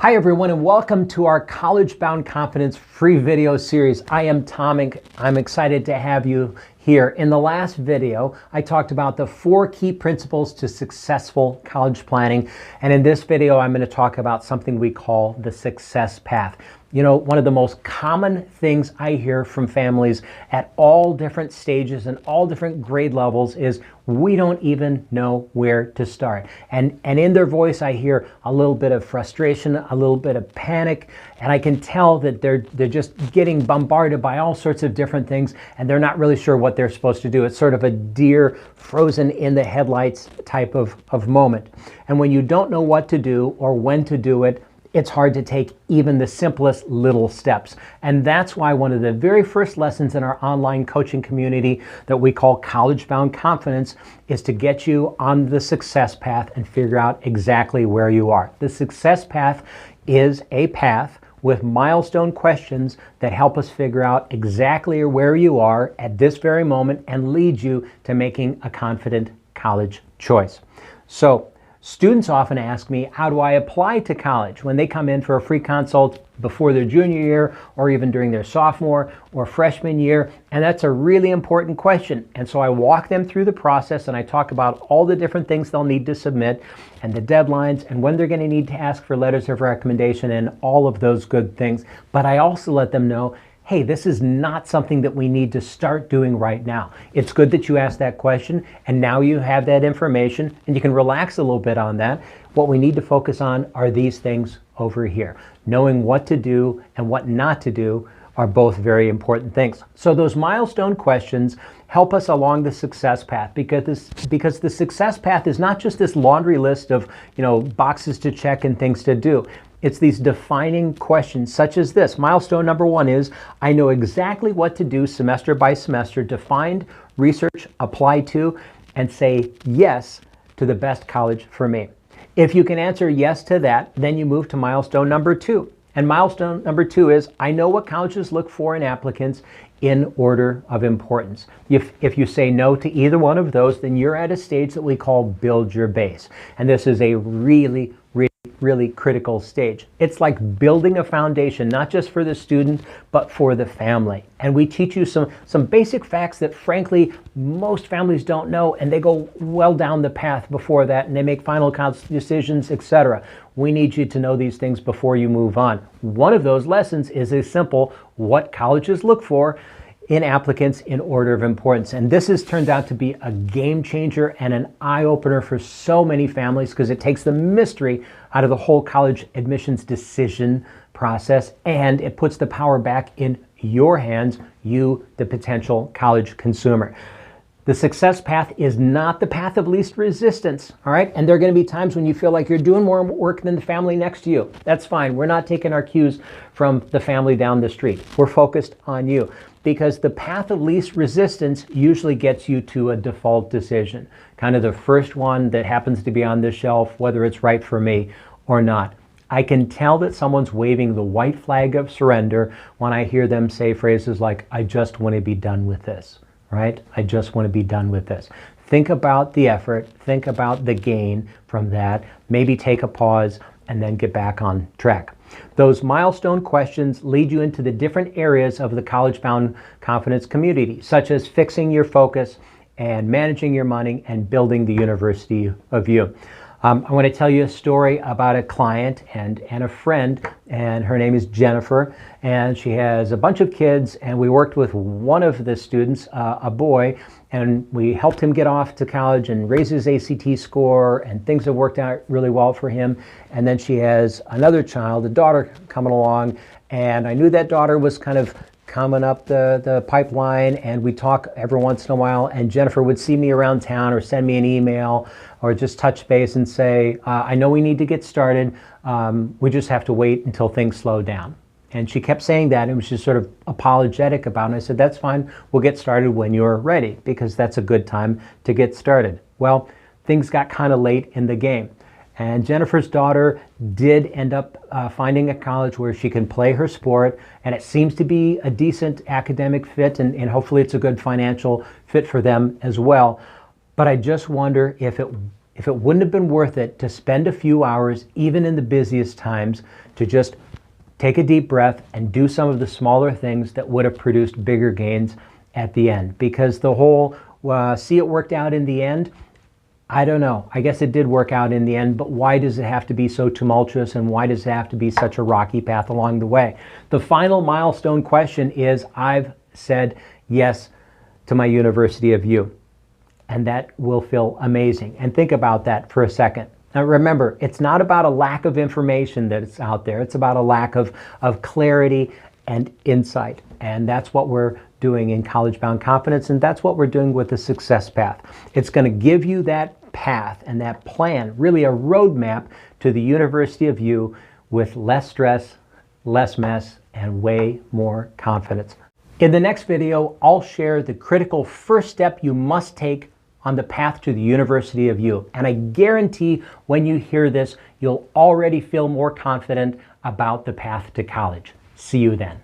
Hi everyone, and welcome to our College Bound Confidence free video series. I am Tom and I'm excited to have you here. In the last video, I talked about the 4 key principles to successful college planning. And in this video, I'm going to talk about something we call the success path. You know, one of the most common things I hear from families at all different stages and all different grade levels is we don't even know where to start. And in their voice, I hear a little bit of frustration, a little bit of panic, and I can tell that they're just getting bombarded by all sorts of different things, and they're not really sure what they're supposed to do. It's sort of a deer frozen in the headlights type of moment. And when you don't know what to do or when to do it, it's hard to take even the simplest little steps. And that's why one of the very first lessons in our online coaching community that we call College Bound Confidence is to get you on the success path and figure out exactly where you are. The success path is a path with milestone questions that help us figure out exactly where you are at this very moment and lead you to making a confident college choice. So, students often ask me, how do I apply to college when they come in for a free consult before their junior year or even during their sophomore or freshman year? And that's a really important question. And so I walk them through the process and I talk about all the different things they'll need to submit and the deadlines and when they're going to need to ask for letters of recommendation and all of those good things. But I also let them know, hey, this is not something that we need to start doing right now. It's good that you asked that question, and now you have that information, and you can relax a little bit on that. What we need to focus on are these things over here. Knowing what to do and what not to do are both very important things. So those milestone questions help us along the success path because the success path is not just this laundry list of, boxes to check and things to do. It's these defining questions such as this. Milestone number 1 is, I know exactly what to do semester by semester to find, research, apply to, and say yes to the best college for me. If you can answer yes to that, then you move to milestone number 2. And milestone number 2 is, I know what colleges look for in applicants in order of importance. If you say no to either one of those, then you're at a stage that we call build your base. And this is a really critical stage. It's like building a foundation, not just for the student, but for the family. And we teach you some basic facts that frankly, most families don't know, and they go well down the path before that, and they make final decisions, etc. We need you to know these things before you move on. One of those lessons is a simple, what colleges look for in applicants in order of importance. And this has turned out to be a game changer and an eye-opener for so many families because it takes the mystery out of the whole college admissions decision process and it puts the power back in your hands, you, the potential college consumer. The success path is not the path of least resistance, all right? And there are going to be times when you feel like you're doing more work than the family next to you. That's fine. We're not taking our cues from the family down the street. We're focused on you because the path of least resistance usually gets you to a default decision, kind of the first one that happens to be on the shelf, whether it's right for me or not. I can tell that someone's waving the white flag of surrender when I hear them say phrases like, I just want to be done with this. Right? I just want to be done with this. Think about the effort, think about the gain from that, maybe take a pause and then get back on track. Those milestone questions lead you into the different areas of the College Bound Confidence community, such as fixing your focus and managing your money and building the University of You. I want to tell you a story about a client and a friend, and her name is Jennifer, and she has a bunch of kids, and we worked with one of the students, a boy, and we helped him get off to college and raise his ACT score, and things have worked out really well for him. And then she has another child, a daughter, coming along, and I knew that daughter was kind of coming up the pipeline, and we talk every once in a while, and Jennifer would see me around town or send me an email or just touch base and say, I know we need to get started. We just have to wait until things slow down. And she kept saying that and was just sort of apologetic about it. And I said, that's fine. We'll get started when you're ready because that's a good time to get started. Well, things got kind of late in the game. And Jennifer's daughter did end up finding a college where she can play her sport, and it seems to be a decent academic fit, and hopefully it's a good financial fit for them as well. But I just wonder if it if it wouldn't have been worth it to spend a few hours, even in the busiest times, to just take a deep breath and do some of the smaller things that would have produced bigger gains at the end. Because the whole, see it worked out in the end, I don't know. I guess it did work out in the end, but why does it have to be so tumultuous, and why does it have to be such a rocky path along the way? The final milestone question is, I've said yes to my University of U, and that will feel amazing. And think about that for a second. Now remember, it's not about a lack of information that's out there. It's about a lack of clarity and insight. And that's what we're doing in College Bound Confidence, and that's what we're doing with the Success Path. It's going to give you that path and that plan, really a roadmap to the University of U with less stress, less mess, and way more confidence. In the next video, I'll share the critical first step you must take on the path to the University of U. And I guarantee when you hear this, you'll already feel more confident about the path to college. See you then.